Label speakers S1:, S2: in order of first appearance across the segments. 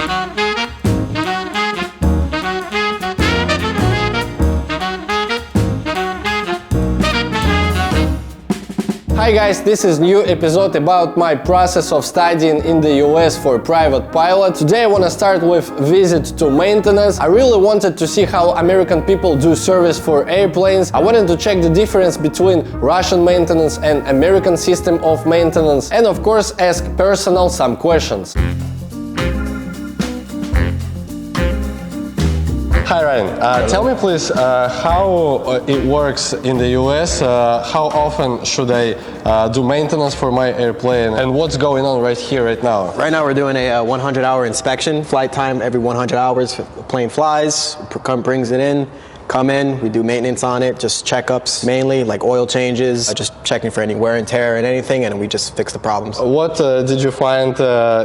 S1: Hi guys, this is new episode about my process of studying in the US for private pilot. Today I want to start with visit to maintenance. I really wanted to see how American people do service for airplanes. I wanted to check the difference between Russian maintenance and American system of maintenance, and of course ask personal some questions. Hi Ryan, tell me please how it works in the US, how often should I do maintenance for my airplane, and what's going on right here, right now?
S2: Right now we're doing a 100-hour inspection, flight time every 100 hours, the plane flies, brings it in, come in, we do maintenance on it, just checkups mainly, like oil changes, just checking for any wear and tear and anything, and we just fix the problems.
S1: What did you find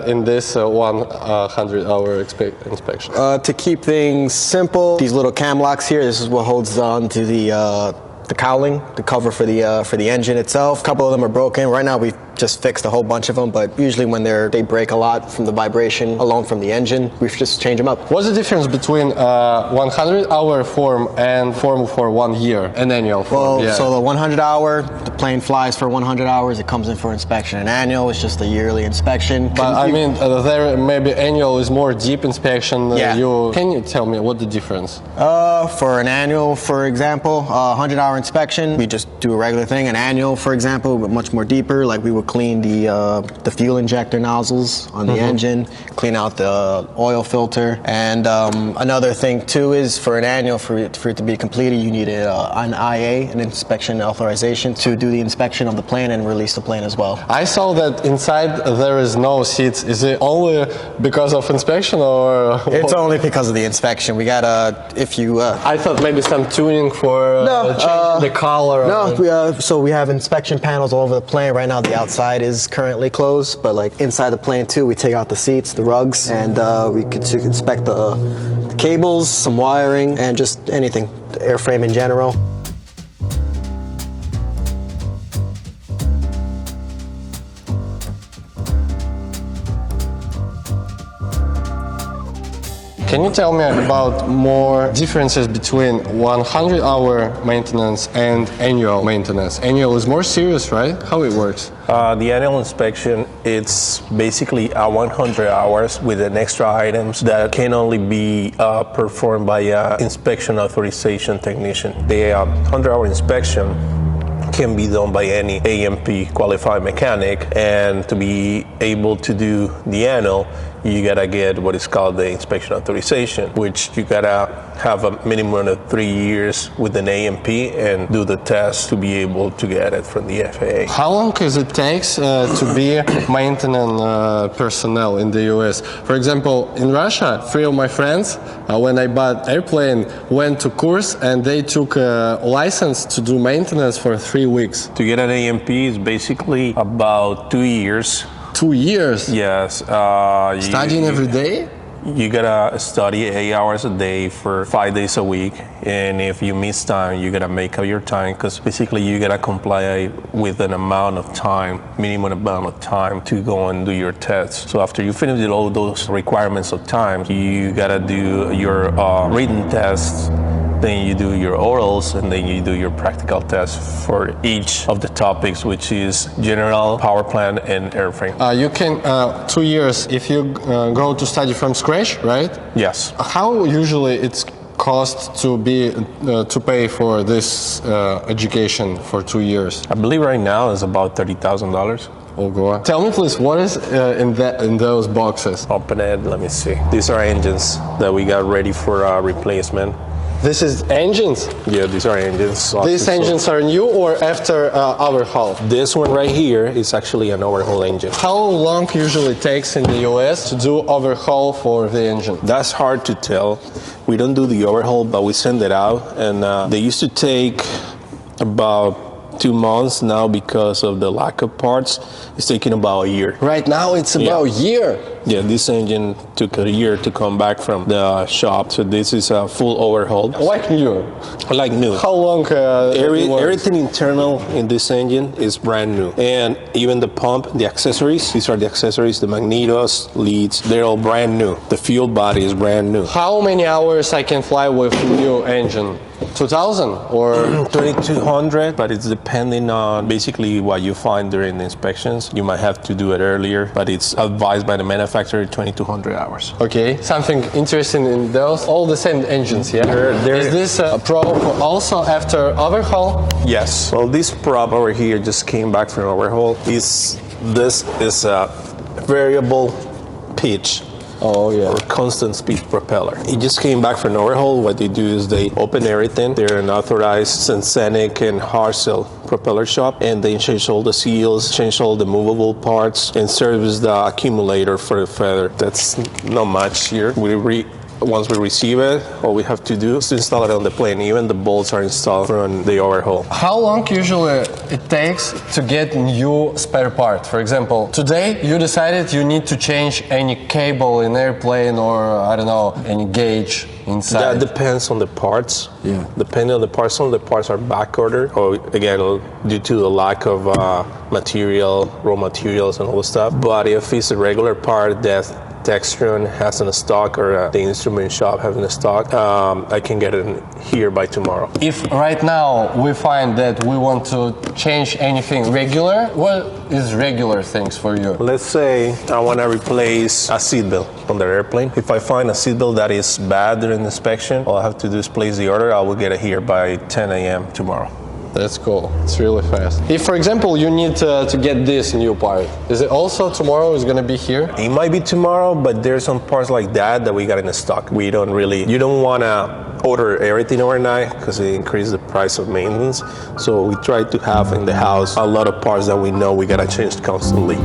S1: in this 100-hour inspection?
S2: To keep things simple, these little cam locks here, this is what holds on to the cowling, the cover for the engine itself. A couple of them are broken. Right now we've just fixed a whole bunch of them, but usually when they break a lot from the vibration alone from the engine, we just change them up.
S1: What's the difference between 100-hour form and form for 1 year, an annual form?
S2: Well, so the 100-hour, the plane flies for 100 hours, it comes in for inspection. An annual is just a yearly inspection.
S1: But I mean, there maybe annual is more deep inspection.
S2: Yeah.
S1: Can you tell me what the difference?
S2: For an annual, for example, 100-hour inspection, we just do a regular thing. An annual, for example, but much more deeper, like we would clean the fuel injector nozzles on the engine, clean out the oil filter, and another thing too is for an annual, for it to be completed, you need an IA, an inspection authorization, to do the inspection of the plane and release the plane as well.
S1: I saw that inside there is no seats. Is it only because of inspection, or?
S2: It's only because of the inspection. We gotta, if you...
S1: I thought maybe some tuning for changing the color.
S2: No, so we have inspection panels all over the plane. Right now the outside is currently closed, but like inside the plane too, we take out the seats, the rugs, and we could inspect the cables, some wiring, and just anything, the airframe in general.
S1: Can you tell me about more differences between 100-hour maintenance and annual maintenance? Annual is more serious, right? How it works?
S3: The annual inspection, it's basically 100 hours with an extra items that can only be performed by an inspection authorization technician. The 100-hour inspection can be done by any AMP qualified mechanic, and to be able to do the annual, you gotta get what is called the inspection authorization, which you gotta have a minimum of 3 years with an AMP and do the test to be able to get it from the FAA.
S1: How long does it take to be maintenance personnel in the US? For example, in Russia, 3 of my friends, when I bought airplane, went to course and they took a license to do maintenance for 3 weeks.
S3: To get an AMP is basically about 2 years.
S1: 2 years?
S3: Yes.
S1: Studying every day?
S3: You gotta study 8 hours a day for 5 days a week, and if you miss time, you gotta make up your time, because basically you gotta comply with an amount of time, minimum amount of time to go and do your tests. So after you finish all those requirements of time, you gotta do your written tests, then you do your orals, and then you do your practical tests for each of the topics, which is general, power plant, and airframe.
S1: You can 2 years if you go to study from scratch, right?
S3: Yes.
S1: How usually it's cost to pay for this education for 2 years?
S3: I believe right now is about $30,000.
S1: Oh, go on. Tell me please, what is in those boxes?
S3: Open it, let me see. These are engines that we got ready for replacement.
S1: This is engines?
S3: Yeah, these are engines.
S1: These engines are new or after overhaul?
S3: This one right here is actually an overhaul engine.
S1: How long usually takes in the US to do overhaul for the engine?
S3: That's hard to tell. We don't do the overhaul, but we send it out, and they used to take about 2 months. Now, because of the lack of parts, it's taking about a year.
S1: Right now it's about a year.
S3: Yeah, this engine took a year to come back from the shop, so this is a full overhaul.
S1: Like new.
S3: Like new.
S1: How long?
S3: Everything internal in this engine is brand new, and even the pump, the accessories. These are the accessories, the magnetos, leads. They're all brand new. The fuel body is brand new.
S1: How many hours I can fly with new engine? 2,000 or
S3: 2,200, but it's depending on basically what you find during the inspections. You might have to do it earlier, but it's advised by the manufacturer 2,200 hours.
S1: okay? Something interesting in those, all the same engines, yeah. Is this a probe also after overhaul?
S3: Yes. Well, this prop over here just came back from overhaul. This is a variable pitch.
S1: Oh yeah.
S3: Or constant speed propeller. It just came back from overhaul. What they do is they open everything. They're an authorized Sensenic and Harcel propeller shop, and they change all the seals, change all the movable parts, and service the accumulator for the feather. That's not much here. Once we receive it, all we have to do is install it on the plane. Even the bolts are installed from the overhaul.
S1: How long usually it takes to get new spare part? For example, today you decided you need to change any cable in airplane or I don't know, any gauge inside.
S3: That depends on the parts.
S1: Yeah.
S3: Depending on the parts, some of the parts are back ordered, or again, due to the lack of material, raw materials and all the stuff. But if it's a regular part that Textron has in stock or the instrument shop has in stock, I can get it here by tomorrow.
S1: If right now we find that we want to change anything regular, what is regular things for you?
S3: Let's say I want to replace a seatbelt on the airplane. If I find a seatbelt that is bad during the inspection, all I have to do is place the order. I will get it here by 10 a.m. tomorrow.
S1: That's cool. It's really fast. If, for example, you need to get this new part, is it also tomorrow is going to be here?
S3: It might be tomorrow, but there's some parts like that we got in stock. You don't want to order everything overnight because it increases the price of maintenance. So we try to have in the house a lot of parts that we know we got to change constantly.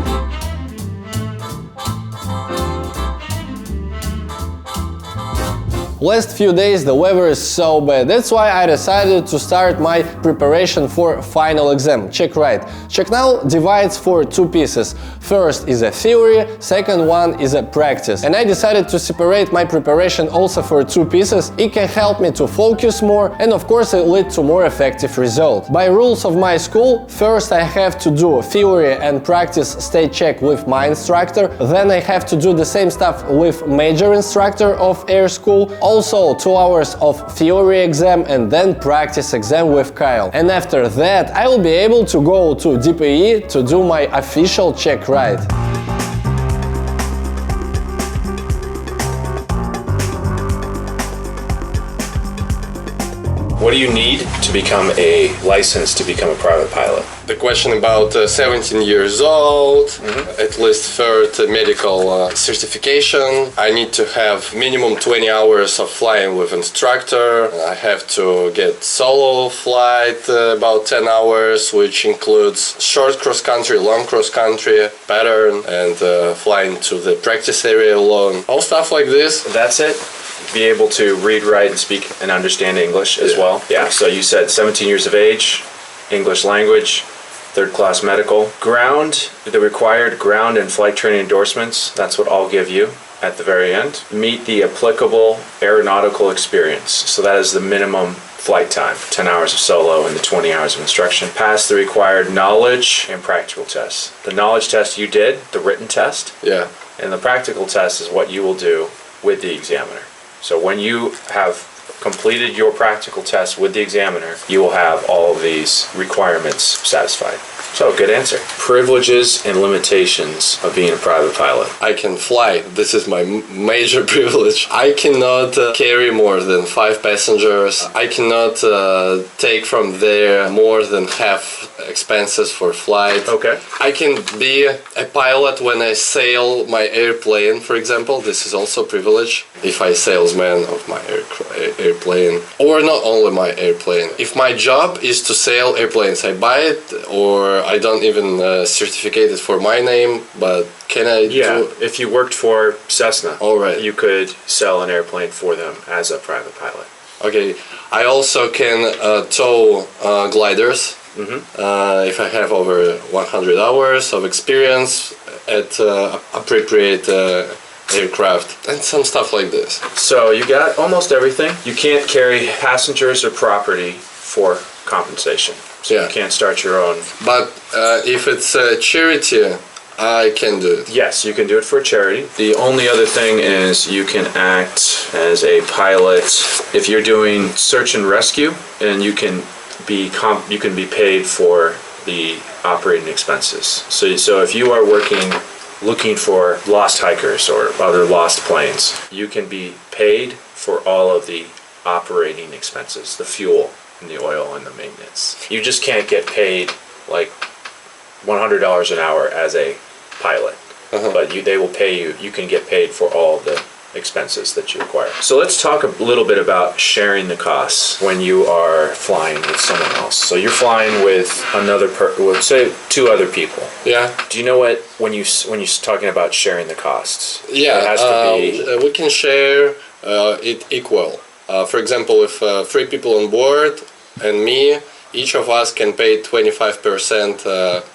S1: Last few days the weather is so bad, that's why I decided to start my preparation for final exam. Check right. Strekal divides for two pieces. First is a theory, second one is a practice. And I decided to separate my preparation also for two pieces. It can help me to focus more and of course it leads to more effective result. By rules of my school, first I have to do theory and practice state check with my instructor, then I have to do the same stuff with major instructor of air school. Also 2 hours of theory exam and then practice exam with Kyle. And after that I will be able to go to DPE to do my official check ride.
S4: What do you need to become a license to become a private pilot?
S1: The question about 17 years old, at least third medical certification. I need to have minimum 20 hours of flying with instructor. I have to get solo flight about 10 hours, which includes short cross-country, long cross-country pattern, and flying to the practice area alone. All stuff like this.
S4: That's it? Be able to read, write, and speak and understand English as well? Yeah, so you said 17 years of age, English language, third class medical. Ground, the required ground and flight training endorsements, that's what I'll give you at the very end. Meet the applicable aeronautical experience. So that is the minimum flight time, 10 hours of solo and the 20 hours of instruction. Pass the required knowledge and practical tests. The knowledge test you did, the written test, and the practical test is what you will do with the examiner. So when you have completed your practical test with the examiner, you will have all of these requirements satisfied. So, good answer. Privileges and limitations of being a private pilot.
S1: I can fly. This is my major privilege. I cannot carry more than 5 passengers. I cannot take from there more than half expenses for flight.
S4: Okay.
S1: I can be a pilot when I sail my airplane, for example. This is also a privilege. If I salesman of my airplane, or not only my airplane. If my job is to sail airplanes, I buy it, or I don't even certificate it for my name, but can I do?
S4: If you worked for Cessna,
S1: all right,
S4: you could sell an airplane for them as a private pilot.
S1: Okay, I also can tow gliders. if I have over 100 hours of experience at appropriate aircraft, and some stuff like this.
S4: So you got almost everything. You can't carry passengers or property for compensation. So
S1: Yeah.
S4: you can't start your own.
S1: But if it's a charity, I can do it.
S4: Yes, you can do it for charity. The only other thing is you can act as a pilot if you're doing search and rescue, and you can be paid for the operating expenses. So if you are looking for lost hikers or other lost planes, you can be paid for all of the operating expenses, the fuel and the oil and the maintenance. You just can't get paid like $100 an hour as a pilot, but they will pay you. You can get paid for all the expenses that you require. So let's talk a little bit about sharing the costs when you are flying with someone else. So you're flying with say two other people.
S1: Yeah.
S4: Do you know what when you're talking about sharing the costs?
S1: Yeah,
S4: it has to be.
S1: we can share it equal. For example, if 3 people on board and me, each of us can pay 25%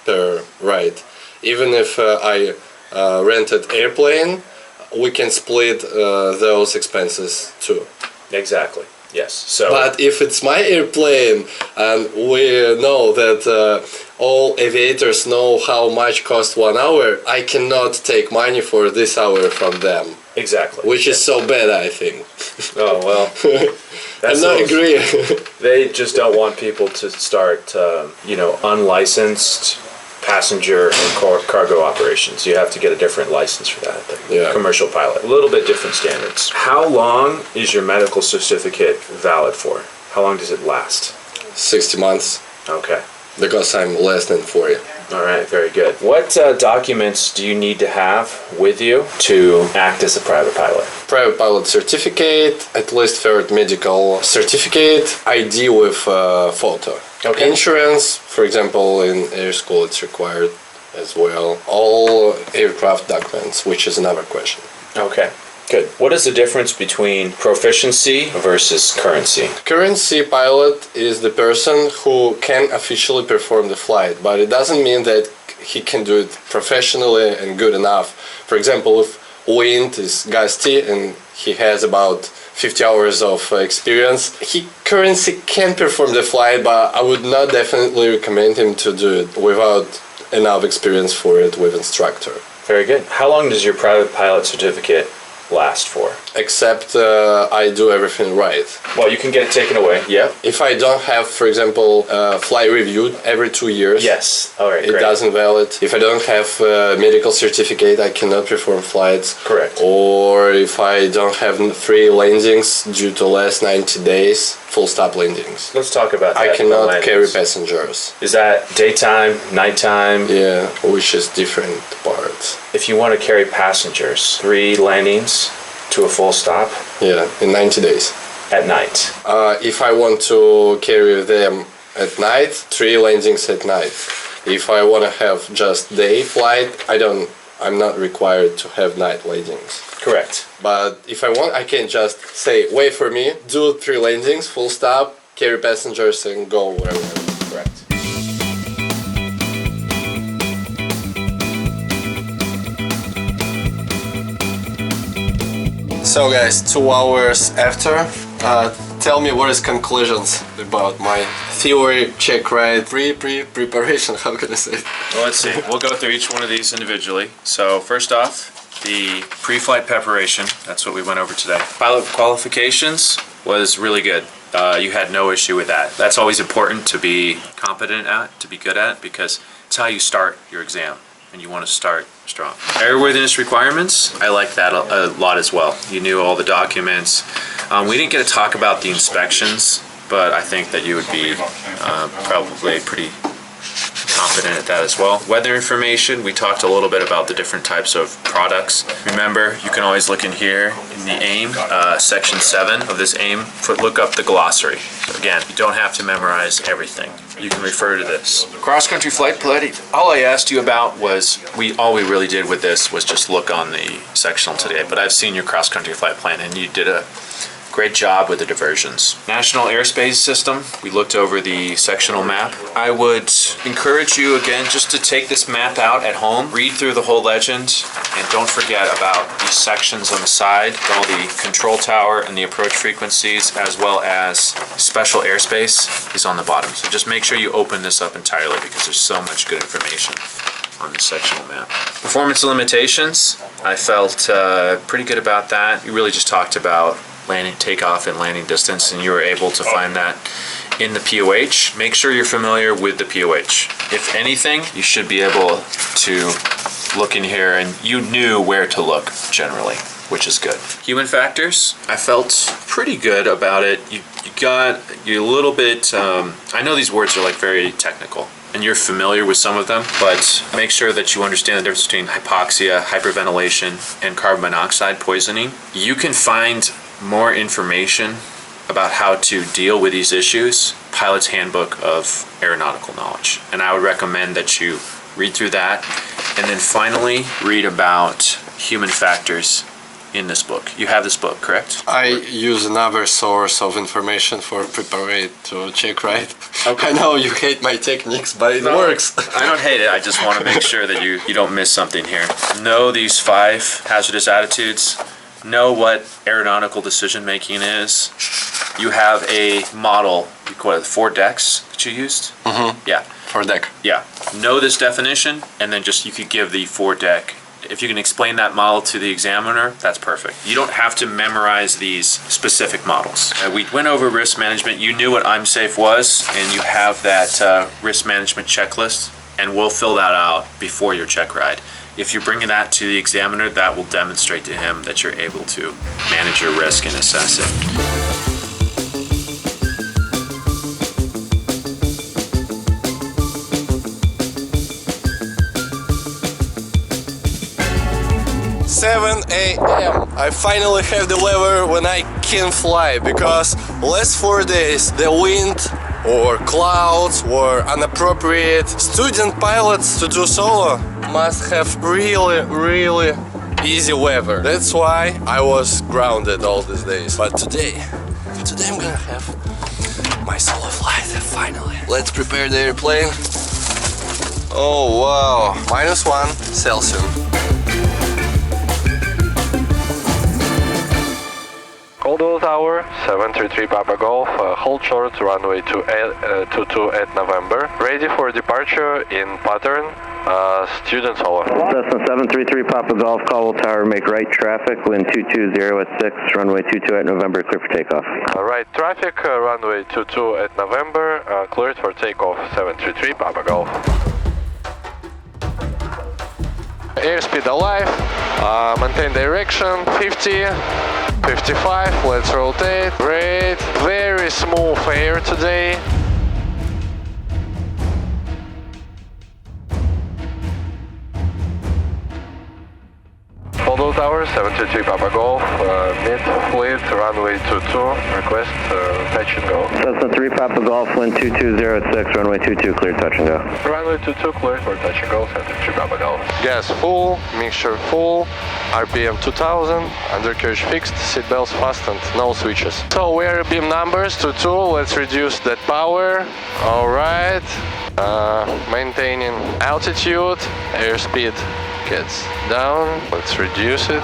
S1: per ride. Even if I rented airplane, we can split those expenses too.
S4: Exactly. Yes. So.
S1: But if it's my airplane, and we know that all aviators know how much costs 1 hour, I cannot take money for this hour from them.
S4: Exactly.
S1: Which is so bad, I think.
S4: Oh well.
S1: I'm not agree.
S4: They just don't want people to start, unlicensed passenger and cargo operations. You have to get a different license for that.
S1: Yeah.
S4: Commercial pilot, a little bit different standards. How long is your medical certificate valid for? How long does it last?
S1: 60 months.
S4: Okay.
S1: Because I'm less than 40.
S4: All right, very good. What documents do you need to have with you to act as a private pilot?
S1: Private pilot certificate, at least third medical certificate, ID with photo.
S4: Okay.
S1: Insurance, for example, in air school it's required as well. All aircraft documents, which is another question.
S4: Okay. Good. What is the difference between proficiency versus currency?
S1: Currency pilot is the person who can officially perform the flight, but it doesn't mean that he can do it professionally and good enough. For example, if wind is gusty and he has about 50 hours of experience, he currently can perform the flight, but I would not definitely recommend him to do it without enough experience for it with instructor.
S4: Very good. How long does your private pilot certificate last for?
S1: Except I do everything right.
S4: Well, you can get it taken away. Yeah.
S1: If I don't have, for example, flight reviewed every 2 years,
S4: Yes. All right.
S1: it
S4: Great.
S1: doesn't valid. If I don't have a medical certificate, I cannot perform flights.
S4: Correct.
S1: Or if I don't have 3 landings due to last 90 days, full stop landings.
S4: Let's talk about that.
S1: I cannot
S4: landings.
S1: carry passengers.
S4: Is that daytime, nighttime?
S1: Yeah, which is different parts.
S4: If you want to carry passengers, 3 landings to a full stop
S1: Yeah, in 90 days.
S4: at night.
S1: If I want to carry them at night, 3 landings at night. If I want to have just day flight, I'm not required to have night landings.
S4: Correct.
S1: But if I want, I can just say, wait for me, do 3 landings, full stop, carry passengers and go wherever.
S4: Correct.
S1: So guys, 2 hours after, tell me what is conclusions about my theory check ride preparation, how can I say it?
S4: Well, let's see. We'll go through each one of these individually. So first off, the pre-flight preparation. That's what we went over today. Pilot qualifications was really good. You had no issue with that. That's always important to be competent at, to be good at, because it's how you start your exam, and you want to start strong. Airworthiness requirements, I like that a lot as well. You knew all the documents. We didn't get to talk about the inspections, but I think that you would be probably pretty confident at that as well. Weather information, we talked a little bit about the different types of products. Remember, you can always look in here in the AIM, section 7 of this AIM, look up the glossary. So again, you don't have to memorize everything. You can refer to this. Cross-country flight planning, all I asked you about was, all we really did with this was just look on the sectional today, but I've seen your cross-country flight plan and you did a Great job with the diversions. National Airspace System, we looked over the sectional map. I would encourage you again just to take this map out at home, read through the whole legend, and don't forget about these sections on the side, all the control tower and the approach frequencies, as well as special airspace is on the bottom. So just make sure you open this up entirely because there's so much good information on the sectional map. Performance limitations, I felt pretty good about that. You really just talked about landing, takeoff and landing distance, and you were able to find that in the POH. Make sure you're familiar with the POH. If anything, you should be able to look in here and you knew where to look generally, which is good. Human factors, I felt pretty good about it. You got a little bit, I know these words are like very technical and you're familiar with some of them, but make sure that you understand the difference between hypoxia, hyperventilation, and carbon monoxide poisoning. You can find more information about how to deal with these issues, Pilot's Handbook of Aeronautical Knowledge. And I would recommend that you read through that. And then finally, read about human factors in this book. You have this book, correct?
S1: I use another source of information for preparing to check right.
S4: Okay.
S1: I know you hate my techniques, but it works.
S4: I don't hate it. I just want to make sure that you don't miss something here. Know these 5 hazardous attitudes. Know what aeronautical decision making is. You have a model, you call it 4 decks that you used?
S1: Mm-hmm.
S4: Yeah.
S1: 4 deck.
S4: Yeah. Know this definition, and then just you could give the 4 deck. If you can explain that model to the examiner, that's perfect. You don't have to memorize these specific models. We went over risk management. You knew what I'm Safe was, and you have that risk management checklist, and we'll fill that out before your check ride. If you're bringing that to the examiner, that will demonstrate to him that you're able to manage your risk and assess it.
S1: 7 a.m. I finally have the lever when I can fly, because last 4 days the wind or clouds were inappropriate. Student pilots to do solo must have really easy weather. That's why I was grounded all these days. But today I'm gonna have my solo flight finally. Let's prepare the airplane. Oh wow, -1 Celsius.
S5: Coldwell Tower, 733 Papa Golf, hold short runway 22 at November. Ready for departure in pattern, student solo.
S6: Cessna 733 Papa Golf, Caldwell Tower, make right traffic, wind 220 at 6, runway 22 at November, clear for takeoff.
S5: Right traffic, runway 22 at November, cleared for takeoff, 733 Papa Golf. Airspeed alive, maintain direction, 50, 55, let's rotate, great, very smooth air today. Coldwell Tower, 723 Papa Golf, mid-fleet, runway 22, request touch and go.
S6: Cessna 3 Papa Golf, wind 220 at 6, runway 22, clear touch and go.
S5: Runway 22, clear for touch and go, 723 Papa Golf. Gas full, mixture full, RPM 2000, undercarriage fixed, seatbelts fastened, no switches. So we are beam numbers 22, let's reduce that power. Alright, maintaining altitude, airspeed gets down, let's reduce it.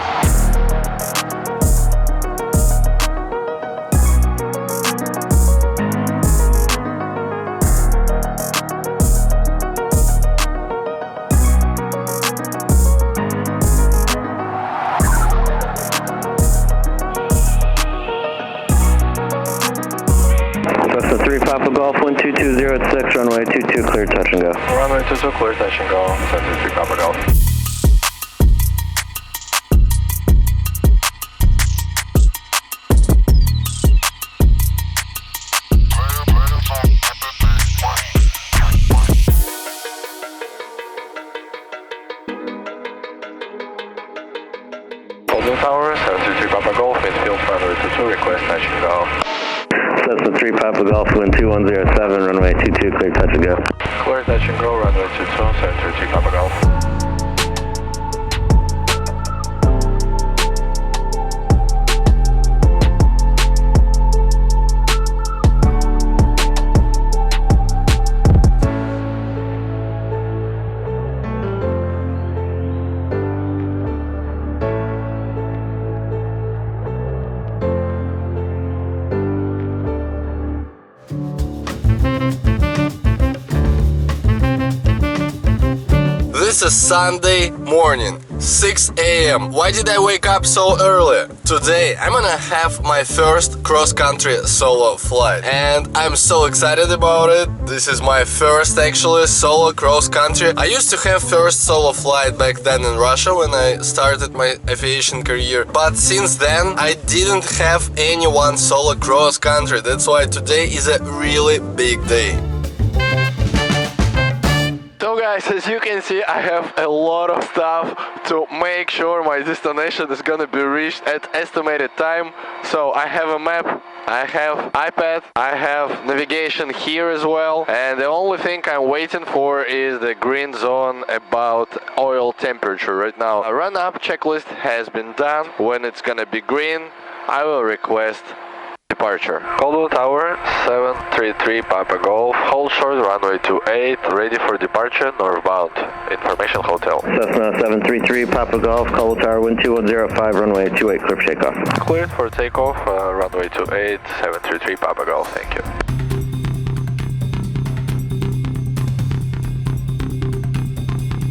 S6: Cessna 3 Papa Golf, wind 220 at 6, runway 22, clear touch and go.
S5: Runway 22, clear touch and go, 723 Papa Golf. Coldwell Tower, 723 Papa Golf, midfield runway 22, request touch and go.
S6: Cessna 3 Papa Golf, wind 2107, runway 22, clear touch and go.
S5: Clear touch and go, runway 22, 723 Papa Golf.
S1: This is Sunday morning, 6 a.m. Why did I wake up so early? Today I'm gonna have my first cross-country solo flight and I'm so excited about it. This is my first actually solo cross-country. I used to have first solo flight back then in Russia when I started my aviation career, but since then I didn't have anyone solo cross-country. That's why today is a really big day.
S5: So guys, as you can see, I have a lot of stuff to make sure my destination is gonna be reached at estimated time. So I have a map, I have iPad, I have navigation here as well, and the only thing I'm waiting for is the green zone about oil temperature right now. A run-up checklist has been done. When it's gonna be green, I will request departure. Caldwell Tower, 733 Papa Golf, hold short runway 28, ready for departure, northbound, information hotel.
S6: Cessna 733 Papa Golf, Caldwell Tower, wind 2105, runway 28, clear for takeoff.
S5: Cleared for takeoff, runway 28, 733 Papa Golf, thank you.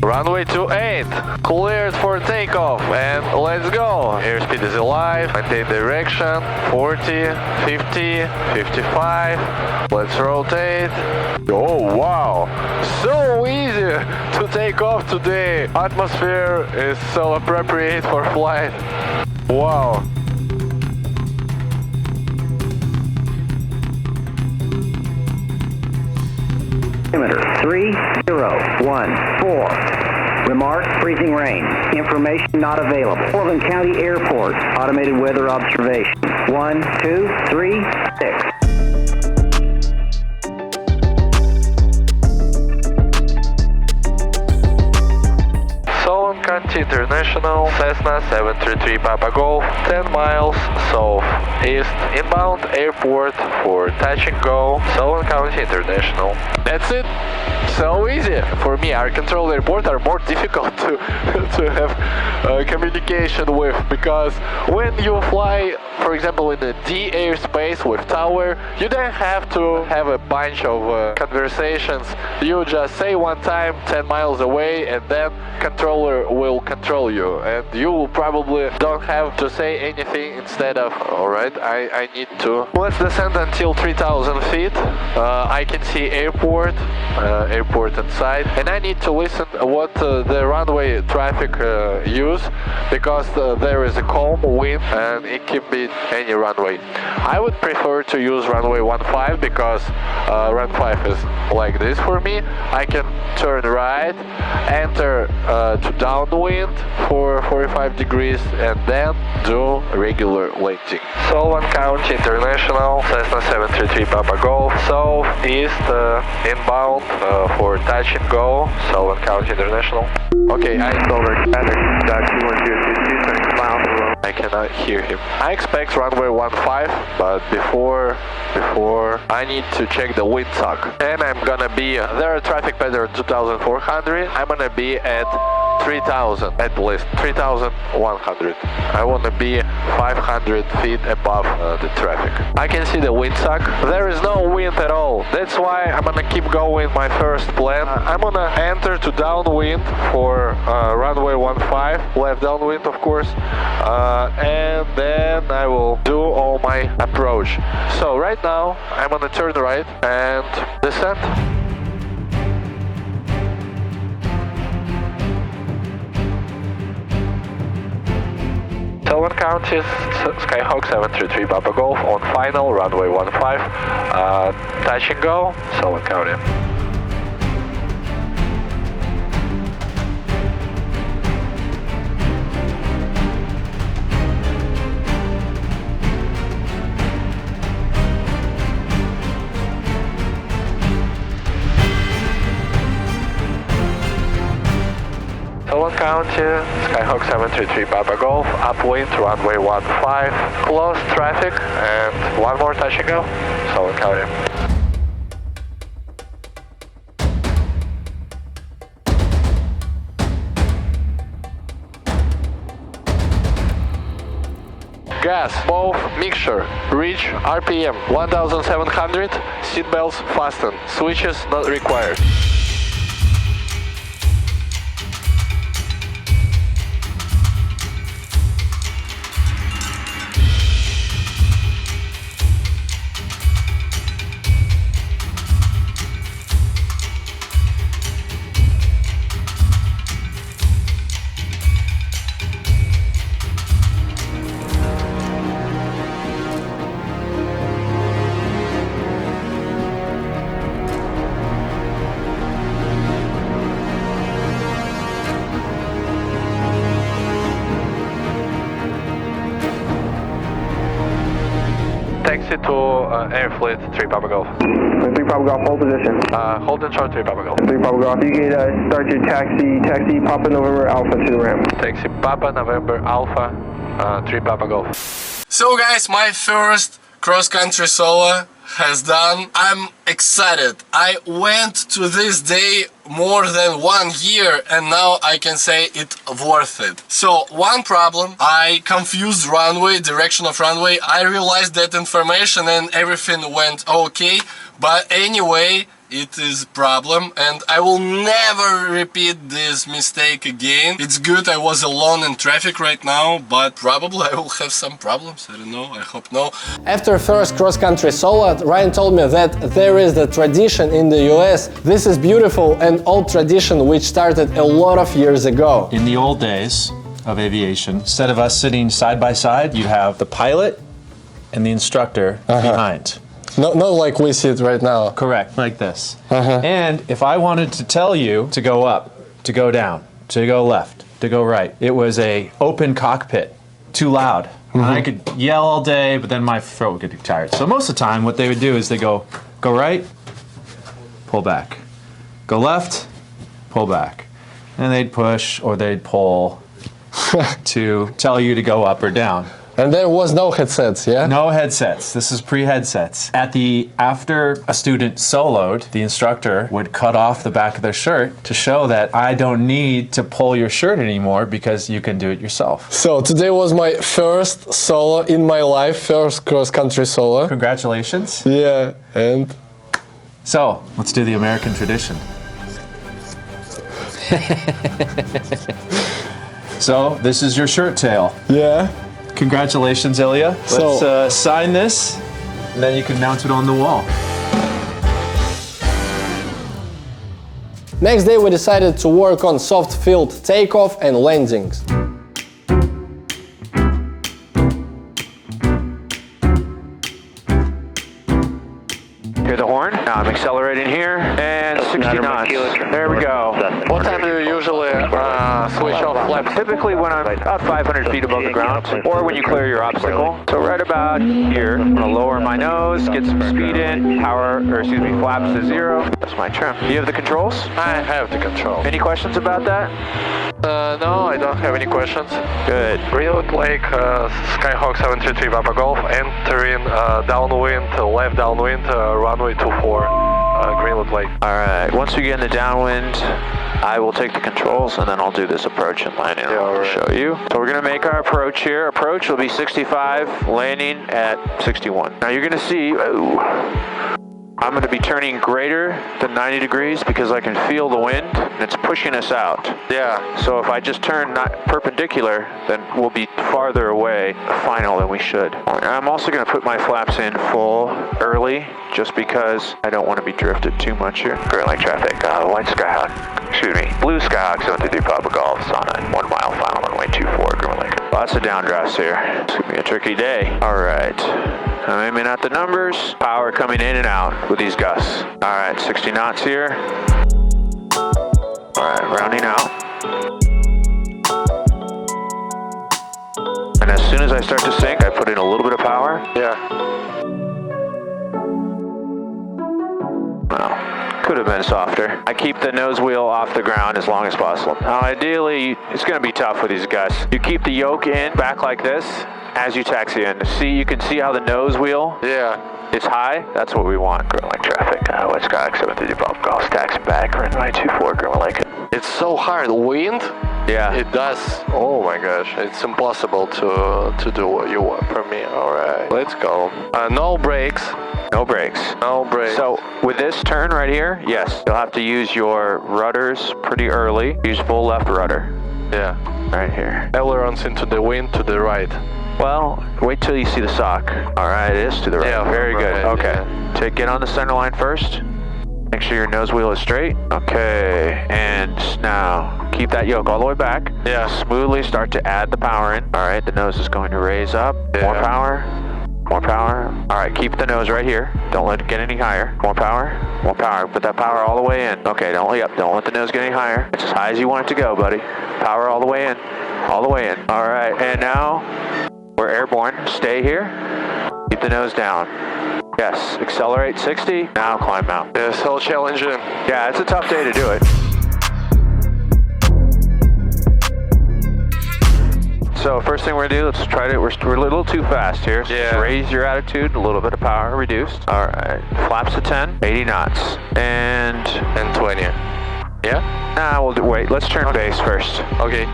S5: Runway 28, cleared for takeoff, and let's go. Airspeed is alive, maintain direction, 40, 50, 55, let's rotate. Oh wow, so easy to take off today. Atmosphere is so appropriate for flight. Wow.
S7: Altimeter 3014. Remark, freezing rain. Information not available. Portland County Airport. Automated weather observation. 1, 2, 3, 6.
S5: Solon County International, Cessna 733 Papa Golf, 10 miles southeast, inbound airport for touch and go, Solon County International. That's it. So easy. For me, our control airport are more difficult to have communication with, because when you fly, for example, in the D airspace with tower, you don't have to have a bunch of conversations. You just say one time 10 miles away and then controller will control you, and you will probably don't have to say anything instead of, alright, I need to. Let's descend until 3,000 feet. I can see airport inside, and I need to listen what the runway traffic use, because there is a calm wind and it can be any runway. I would prefer to use runway 15 because run 5 is like this for me. I can turn right, enter to downwind for 45 degrees and then do regular landing. Solon County International, Cessna 733 Papa Golf, southeast inbound for touch and go, Solon County International. Okay, I cannot hear him. I expect runway 15, but before I need to check the wind suck. And I'm gonna be, there are traffic pattern 2400, I'm gonna be at 3000, at least 3100. I want to be 500 feet above the traffic. I can see the wind suck. There is no wind at all. That's why I'm gonna keep going my first plan. I'm gonna enter to downwind for runway 15, left downwind of course, and then I will do all my approach. So right now I'm gonna turn right and descend. Solon County, Skyhawk 733 Papa Golf on final, runway 15, touch and go, Solon County. Solon County, Skyhawk 733 Papa Golf, upwind, runway 15, close traffic, and one more touch and go, Solon County. Gas, both, mixture, reach, RPM 1700, seatbelts fastened, switches not required. Taxi to Airfleet 3 Papa Golf.
S6: 3 Papa Golf, hold position.
S5: Hold and short 3 Papa Golf.
S6: 3 Papa Golf, you can start your taxi Papa November Alpha to the ramp.
S5: Taxi Papa November Alpha 3 Papa Golf.
S1: So guys, my first cross-country solo has done. I'm excited. I went to this day more than 1 year and now I can say it's worth it. So one problem, I confused runway, direction of runway. I realized that information and everything went okay, but anyway, it is problem and I will never repeat this mistake again. It's good I was alone in traffic right now, but probably I will have some problems. I don't know, I hope no. After first cross-country solo, Ryan told me that there is the tradition in the US. This is beautiful and old tradition which started a lot of years ago.
S8: In the old days of aviation, instead of us sitting side by side, you'd have the pilot and the instructor behind.
S1: Not like we see it right now.
S8: Correct, like this. And if I wanted to tell you to go up, to go down, to go left, to go right, it was a open cockpit, too loud. And I could yell all day, but then my throat would get tired. So most of the time, what they would do is they go right, pull back. Go left, pull back. And they'd push or they'd pull to tell you to go up or down.
S1: And there was no headsets, yeah?
S8: No headsets. This is pre-headsets. After a student soloed, the instructor would cut off the back of their shirt to show that I don't need to pull your shirt anymore because you can do it yourself.
S1: So today was my first solo in my life, first cross-country solo.
S8: Congratulations.
S1: Yeah, and...
S8: So, let's do the American tradition. So, this is your shirt tail.
S1: Yeah.
S8: Congratulations, Ilya. Let's sign this, and then you can mount it on the wall.
S1: Next day we decided to work on soft field takeoff and landings.
S9: Hear the horn? Now I'm accelerating here, and 60 knots. There we go.
S5: What time do you usually switch off flaps?
S9: Typically when I'm about 500 feet above the ground, or when you clear your obstacle. So right about here, I'm gonna lower my nose, get some speed in, flaps to 0. That's my trim. Do you have the controls?
S5: I have the control.
S9: Any questions about that?
S5: No, I don't have any questions.
S9: Good.
S5: Greenwood Lake, Skyhawk 733 Papa Golf, entering downwind, left downwind, runway 24, Greenwood Lake.
S9: Alright, once we get in the downwind, I will take the controls and then I'll do this approach and landing. I'll show you. So we're going to make our approach here. Approach will be 65, landing at 61. Now you're going to see, I'm going to be turning greater than 90 degrees because I can feel the wind and it's pushing us out.
S5: Yeah.
S9: So if I just turn not perpendicular, then we'll be farther away final than we should. I'm also going to put my flaps in full early just because I don't want to be drifted too much here. Green light traffic, white Skyhawk, blue Skyhawk 723 Papa Golf on a 1 mile final runway 24 Green Lake. Lots of downdrafts here. It's going to be a tricky day. All right. I'm aiming at the numbers. Power coming in and out with these gusts. All right, 60 knots here. All right, rounding out. And as soon as I start to sink, I put in a little bit of power.
S5: Yeah.
S9: Well, could have been softer. I keep the nose wheel off the ground as long as possible. Now, ideally, it's going to be tough with these gusts. You keep the yoke in, back like this, as you taxi in. See, you can see how the nose wheel is high. That's what we want. Green light traffic. West Skyhawk 730 Papa Golf, taxi back, runway 24, Green Lake.
S5: It's so hard. Wind?
S9: Yeah.
S5: It does. Oh my gosh. It's impossible to do what you want from me. All right. Let's go. No brakes.
S9: No brakes.
S5: No brakes.
S9: So with this turn right here, yes, you'll have to use your rudders pretty early. Use full left rudder.
S5: Yeah.
S9: Right here.
S5: Ailerons into the wind to the right.
S9: Well, wait till you see the sock. All right, it is to the right.
S5: Yeah,
S9: very good.
S5: Right,
S9: okay.
S5: Yeah.
S9: Get on the center line first. Make sure your nose wheel is straight. Okay, and now keep that yoke all the way back.
S5: Yeah.
S9: Smoothly start to add the power in. All right, the nose is going to raise up.
S5: Yeah.
S9: More power. More power. All right, keep the nose right here. Don't let it get any higher. More power. More power. Put that power all the way in. Okay, don't let the nose get any higher. It's as high as you want it to go, buddy. Power all the way in. All the way in. All right, and now we're airborne. Stay here. Keep the nose down. Yes, accelerate 60, now climb out.
S5: Yeah, so challenging.
S9: Yeah, it's a tough day to do it. So first thing we're gonna do, let's try to, we're a little too fast here. So
S5: Yeah.
S9: just raise your attitude, a little bit of power reduced. All right, flaps to 10, 80 knots, and
S5: 20. Yeah?
S9: nah, we'll do, wait, let's turn base first.
S5: Okay.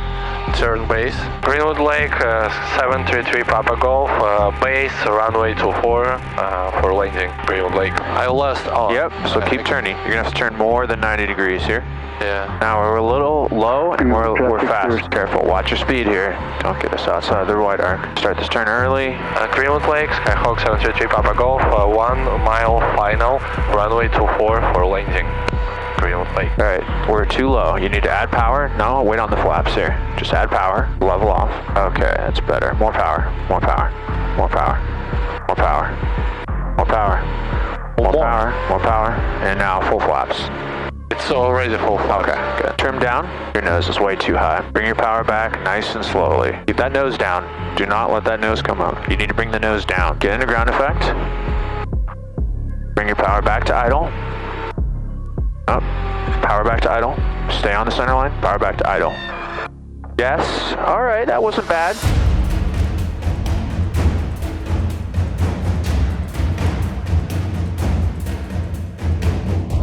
S5: Turn base. Greenwood Lake, 733 Papa Golf, base, runway 24 for landing. Greenwood Lake. I lost all.
S9: Yep, so keep turning. You're gonna have to turn more than 90 degrees here.
S5: Yeah.
S9: Now we're a little low and we're fast. Careful, watch your speed here. Don't get us outside the wide arc. Start this turn early.
S5: Greenwood Lake, Skyhawk 733 Papa Golf, 1 mile final, runway 24 for landing. Greenwood Lake.
S9: All right, we're too low. You need to add power. No, wait on the flaps here. Just add power, level off. Okay, that's better. More power, more power, more power, more power, more power, more power, more power, and now full flaps.
S5: It's already full.
S9: Okay, good. Trim down. Your nose is way too high. Bring your power back nice and slowly. Keep that nose down. Do not let that nose come up. You need to bring the nose down. Get into ground effect. Bring your power back to idle. Up. Power back to idle. Stay on the center line. Power back to idle. Yes. All right, that wasn't bad.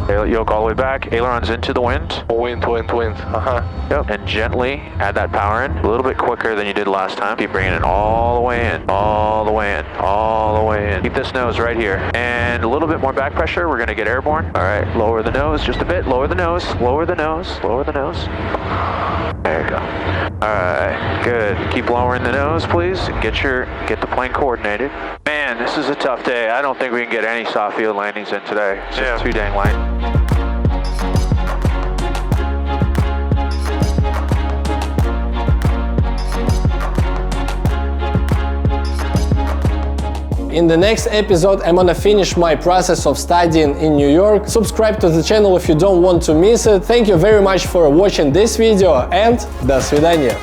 S9: Yoke all the way back, ailerons into the wind.
S5: Wind.
S9: Yep. And gently add that power in. A little bit quicker than you did last time. Keep bringing it all the way in, all the way in, all the way in. Keep this nose right here. And a little bit more back pressure. We're gonna get airborne. All right, lower the nose just a bit. Lower the nose, lower the nose, lower the nose. There you go. All right, good. Keep lowering the nose, please. Get the plane coordinated. Man, this is a tough day. I don't think we can get any soft field landings in today. It's just too dang light.
S1: In the next episode, I'm gonna finish my process of studying in New York. Subscribe to the channel if you don't want to miss it. Thank you very much for watching this video and до свидания.